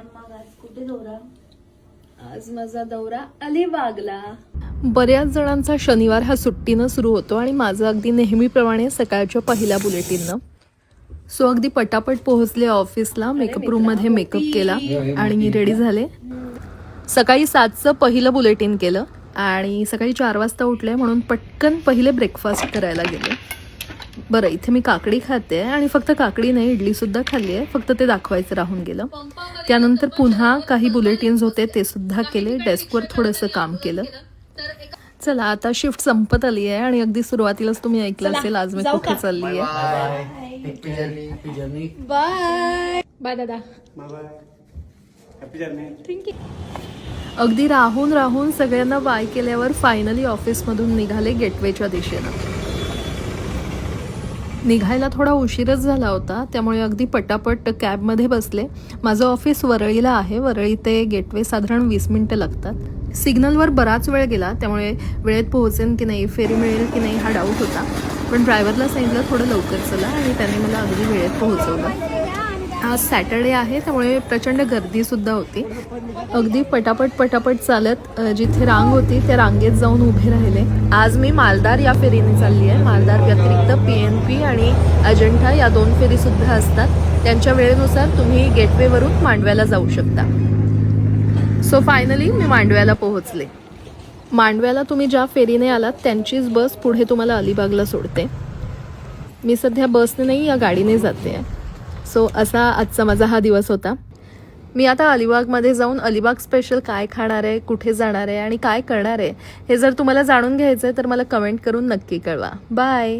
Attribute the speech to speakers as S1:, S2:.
S1: मग आज कुठे दौरा? आज माझा दौरा अलिबागला.
S2: बऱ्याच जणांचा शनिवार हा सुट्टीनं सुरू होतो आणि माझं अगदी नेहमीप्रमाणे सकाळच्या पहिल्या बुलेटिननं. सो अगदी पटापट पोहोचले ऑफिसला. मेकअप रूममध्ये मेकअप केला आणि मी रेडी झाले. सकाळी 7चं पहिलं बुलेटिन केलं आणि सकाळी 4 वाजता उठले म्हणून पटकन पहिले ब्रेकफास्ट करायला गेले. बरं, इथे मी काकडी खाते आणि फक्त काकडी नाही, इडलीसुद्धा खाल्ली आहे, फक्त ते दाखवायचं राहून गेलं. त्यानंतर पुन्हा काही बुलेटिन्स होते ते सुद्धा केले. डेस्कवर थोडंसं काम केलं. चला, आता शिफ्ट संपत आली आहे आणि अगदी सुरुवातीलाच तुम्ही ऐकलं असेल आज मी कुठे चालली आहे.
S1: बाय बाय दादा.
S2: अगदी राहून राहून सगळ्यांना बाय केल्यावर फायनली ऑफिसमधून निघाले गेटवेच्या दिशेनं. निघायला थोडा उशीरच झाला होता, त्यामुळे अगदी पटापट कॅबमध्ये बसले. माझं ऑफिस वरळीला आहे. वरळी ते गेटवे साधारण 20 मिनिटं लागतात. सिग्नलवर बराच वेळ गेला, त्यामुळे वेळेत पोहोचेन की नाही, फेरी मिळेल की नाही हा डाऊट होता. पण ड्रायव्हरला सांगितलं थोडं लवकर चला आणि त्याने मला अगदी वेळेत पोहोचवलं. आज सॅटर्डे आहे, त्यामुळे प्रचंड गर्दीसुद्धा होती. अगदी पटापट चालत जिथे रांग होती त्या रांगेत जाऊन उभे राहिले. आज मी मालदार या फेरीने चालली आहे. मालदार व्यतिरिक्त PNP आणि अजंठा या 2 फेरीसुद्धा असतात. त्यांच्या वेळेनुसार तुम्ही गेटवेवरून मांडव्याला जाऊ शकता. सो फायनली मी मांडव्याला पोहोचले. मांडव्याला तुम्ही ज्या फेरीने आलात त्यांचीच बस पुढे तुम्हाला अलिबागला सोडते. मी सध्या बसने नाही, या गाडीने जाते. सो असा आजचा माझा हा दिवस होता. मी आता अलिबागमध्ये जाऊन अलिबाग स्पेशल काय खाणार आहे, कुठे जाणार आहे आणि काय करणार आहे हे जर तुम्हाला जाणून घ्यायचं आहे तर मला कमेंट करून नक्की कळवा. बाय.